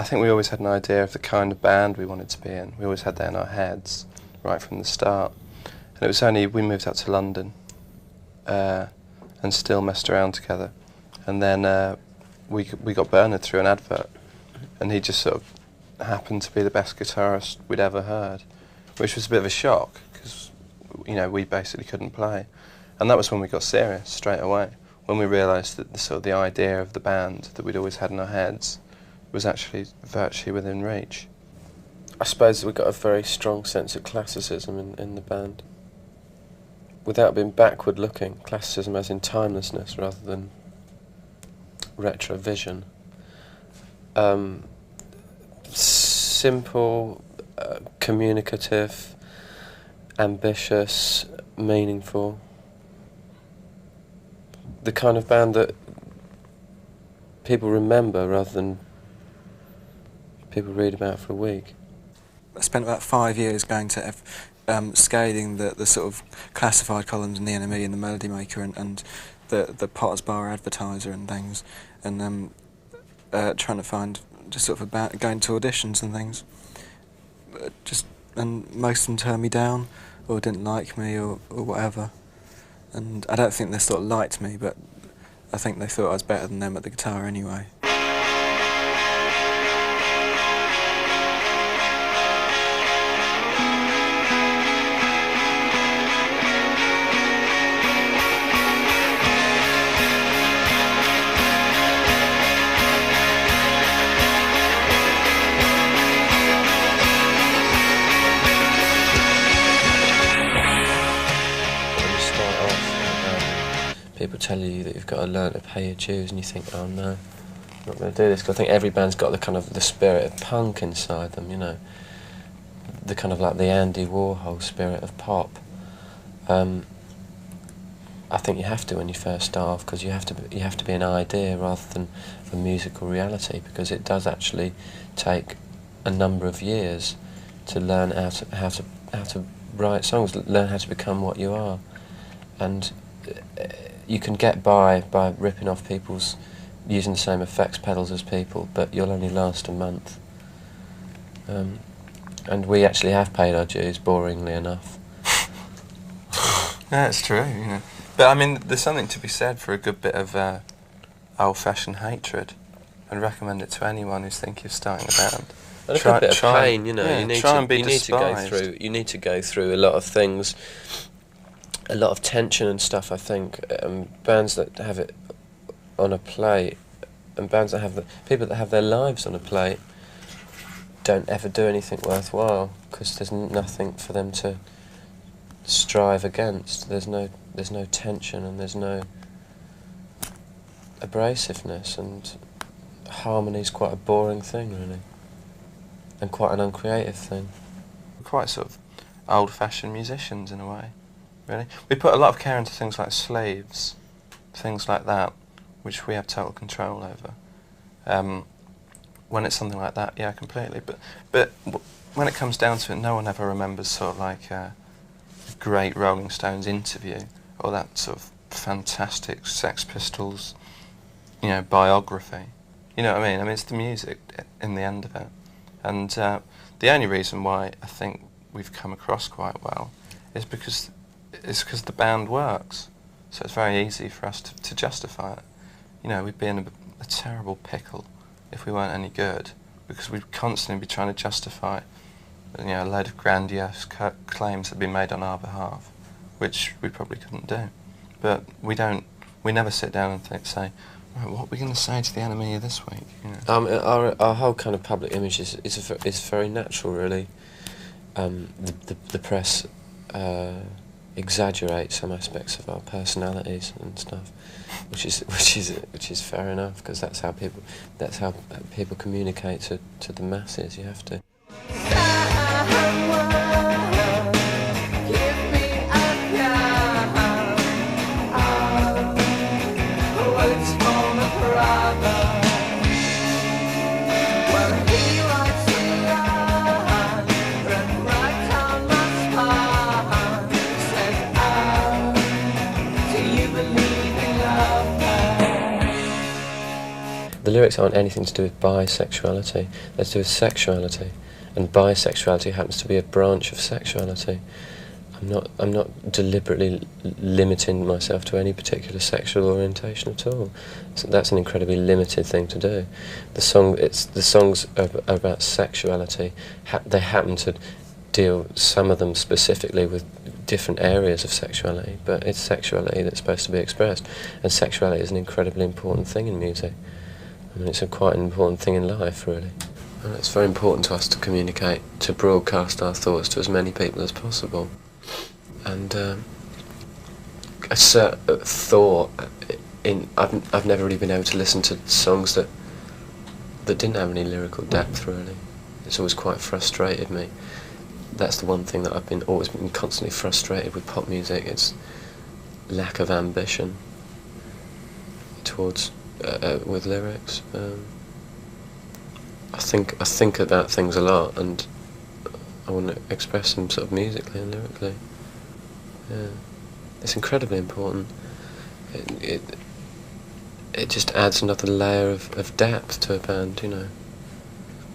think we always had an idea of the kind of band we wanted to be in. We always had that in our heads right from the start. And it was only we moved out to London and still messed around together. And then we got Bernard through an advert, and he just sort of happened to be the best guitarist we'd ever heard, which was a bit of a shock because we basically couldn't play. And that was when we got serious straight away, when we realised that the idea of the band that we'd always had in our heads was actually virtually within reach. I suppose we got a very strong sense of classicism in the band. Without being backward looking, classicism as in timelessness rather than retrovision. Simple, communicative, ambitious, meaningful. The kind of band that people remember rather than people read about for a week. I spent about 5 years going to scaling the sort of classified columns in the NME and the Melody Maker and the Potter's Bar Advertiser and things, and trying to find just sort of about going to auditions and things. And most of them turned me down or didn't like me or whatever. And I don't think they sort of liked me, but I think they thought I was better than them at the guitar anyway. People tell you that you've got to learn to pay your dues, and you think, oh no, I'm not going to do this. Because I think every band's got the kind of the spirit of punk inside them, the kind of like the Andy Warhol spirit of pop. I think you have to when you first start off, because you have to be an idea rather than a musical reality, because it does actually take a number of years to learn how to write songs, learn how to become what you are, and you can get by ripping off people's, using the same effects pedals as people, but you'll only last a month. And we actually have paid our dues, boringly enough. Yeah, it's true, But I mean, there's something to be said for a good bit of old-fashioned hatred. I'd recommend it to anyone who's thinking of starting a band. And a good bit of pain, you need to go through a lot of things. A lot of tension and stuff, I think. Bands that have it on a plate, and bands that have people that have their lives on a plate, don't ever do anything worthwhile because there's nothing for them to strive against. There's no tension, and there's no abrasiveness, and harmony's quite a boring thing, really, and quite an uncreative thing. We're quite sort of old-fashioned musicians in a way. Really, we put a lot of care into things like sleeves, things like that, which we have total control over. When it's something like that, yeah, completely. But when it comes down to it, no one ever remembers sort of like a great Rolling Stones interview or that sort of fantastic Sex Pistols, biography. You know what I mean? I mean, it's the music in the end of it. And the only reason why I think we've come across quite well is because the band works, so it's very easy for us to justify it. We'd be in a terrible pickle if we weren't any good, because we'd constantly be trying to justify, a load of grandiose claims that have been made on our behalf, which we probably couldn't do. But we never sit down and say, right, what are we going to say to the enemy this week? Our whole kind of public image is very natural, really. The press exaggerate some aspects of our personalities and stuff, which is fair enough, because that's how people communicate to the masses. You have to. the lyrics aren't anything to do with bisexuality. They're to do with sexuality, and bisexuality happens to be a branch of sexuality. I'm not deliberately limiting myself to any particular sexual orientation at all. So that's an incredibly limited thing to do. The songs are about sexuality. They happen to deal, some of them specifically, with different areas of sexuality, but it's sexuality that's supposed to be expressed, and sexuality is an incredibly important thing in music. I mean, it's quite an important thing in life, really. And it's very important to us to communicate, to broadcast our thoughts to as many people as possible. And a certain thought I've never really been able to listen to songs that didn't have any lyrical depth, really. It's always quite frustrated me. That's the one thing that I've always been constantly frustrated with pop music. It's lack of ambition towards with lyrics. I think about things a lot, and I want to express them sort of musically and lyrically. Yeah, it's incredibly important. It just adds another layer of depth to a band, you know.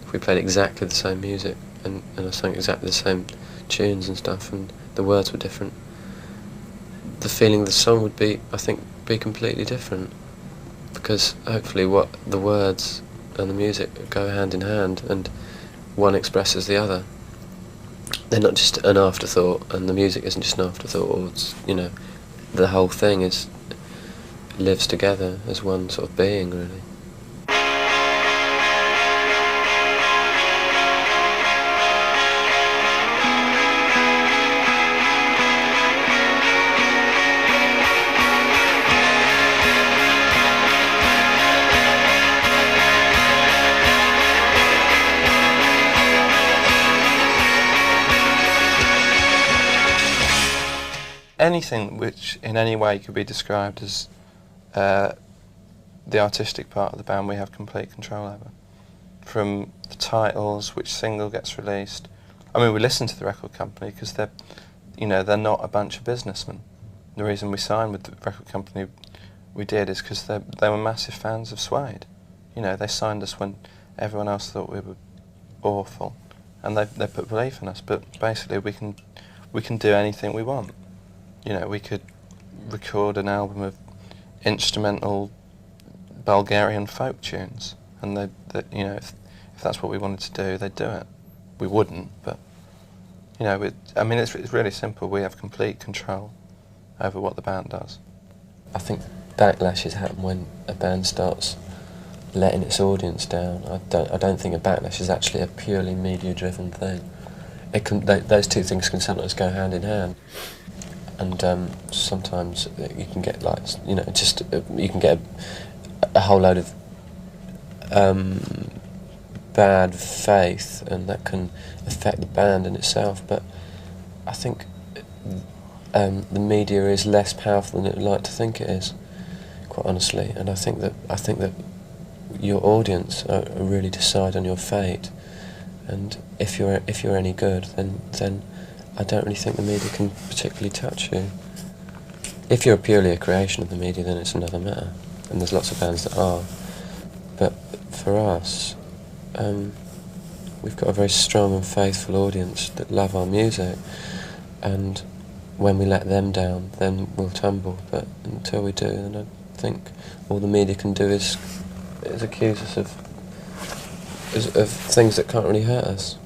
If we played exactly the same music and I sang exactly the same tunes and stuff, and the words were different, the feeling of the song would be, I think, completely different. Because hopefully what the words and the music go hand in hand, and one expresses the other. They're not just an afterthought, and the music isn't just an afterthought, or it's, you know, the whole thing lives together as one sort of being, really. Anything which in any way could be described as the artistic part of the band, we have complete control over. From the titles, which single gets released. I mean, we listen to the record company because they're not a bunch of businessmen. The reason we signed with the record company we did is because they were massive fans of Suede. You know, they signed us when everyone else thought we were awful, and they put belief in us. But basically, we can do anything we want. You know, we could record an album of instrumental Bulgarian folk tunes, and you know, if that's what we wanted to do, they'd do it. We wouldn't, but you know, I mean, it's really simple. We have complete control over what the band does. I think backlashes happen when a band starts letting its audience down. I don't think a backlash is actually a purely media-driven thing. Those two things can sometimes go hand in hand. And sometimes you can get, like, you know, just you can get a whole load of bad faith, and that can affect the band in itself. But I think the media is less powerful than it would like to think it is, quite honestly. And I think that your audience really decide on your fate. And if you're any good, then I don't really think the media can particularly touch you. If you're purely a creation of the media, then it's another matter, and there's lots of bands that are. But for us, we've got a very strong and faithful audience that love our music, and when we let them down, then we'll tumble. But until we do, then I think all the media can do is accuse us of things that can't really hurt us.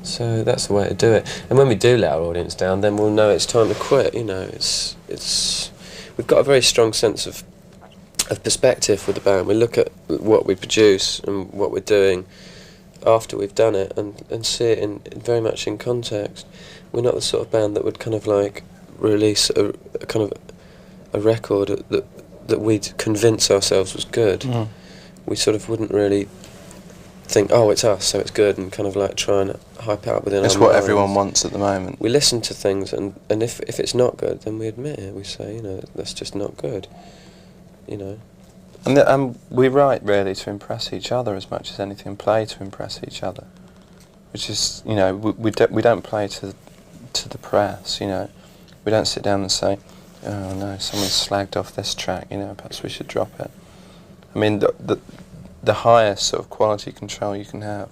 So that's the way to do it. And when we do let our audience down, then we'll know it's time to quit. You know, we've got a very strong sense of perspective with the band. We look at what we produce and what we're doing after we've done it, and see it in very much in context. We're not the sort of band that would kind of like release a kind of a record that we'd convince ourselves was good. Mm. We sort of wouldn't really think, oh, it's us, so it's good, and kind of like try and hype it up within our minds. It's what everyone wants at the moment. We listen to things, and if it's not good, then we admit it. We say, you know, that's just not good, you know. And we write really to impress each other as much as anything, play to impress each other, which is, you know, we don't play to the press, you know. We don't sit down and say, oh no, someone slagged off this track, you know, perhaps we should drop it. I mean, the highest sort of quality control you can have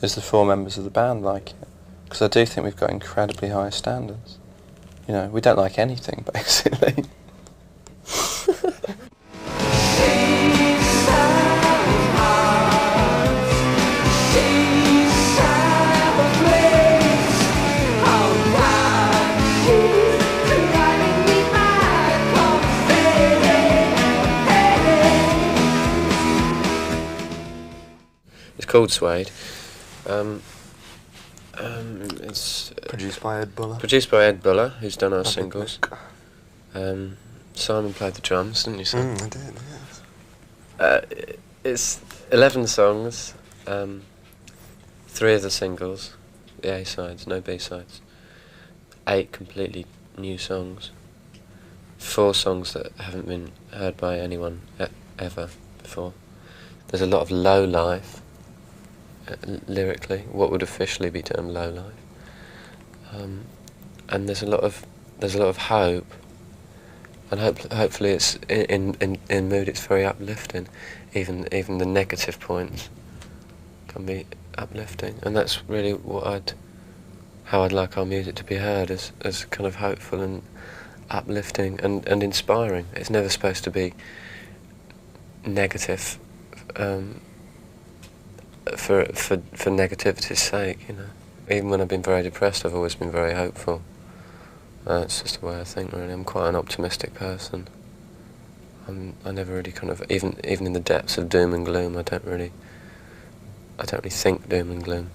is the 4 members of the band like it. Because I do think we've got incredibly high standards. You know, we don't like anything, basically. It's called Suede. It's Produced by Ed Buller. produced by Ed Buller, who's done our Lovely singles. bloke. Simon played the drums, didn't you, Simon? I did, yes. It's 11 songs, 3 of the singles, the A-sides, no B-sides. 8 completely new songs. 4 songs that haven't been heard by anyone ever before. There's a lot of low life, lyrically, what would officially be termed low life. And there's a lot of hope. And hopefully it's in mood. It's very uplifting. Even the negative points can be uplifting, and that's really how I'd like our music to be heard, as kind of hopeful and uplifting and inspiring. It's never supposed to be negative for negativity's sake. You know, even when I've been very depressed, I've always been very hopeful. It's just the way I think, really. I'm quite an optimistic person. I never really kind of, even in the depths of doom and gloom, I don't really think doom and gloom.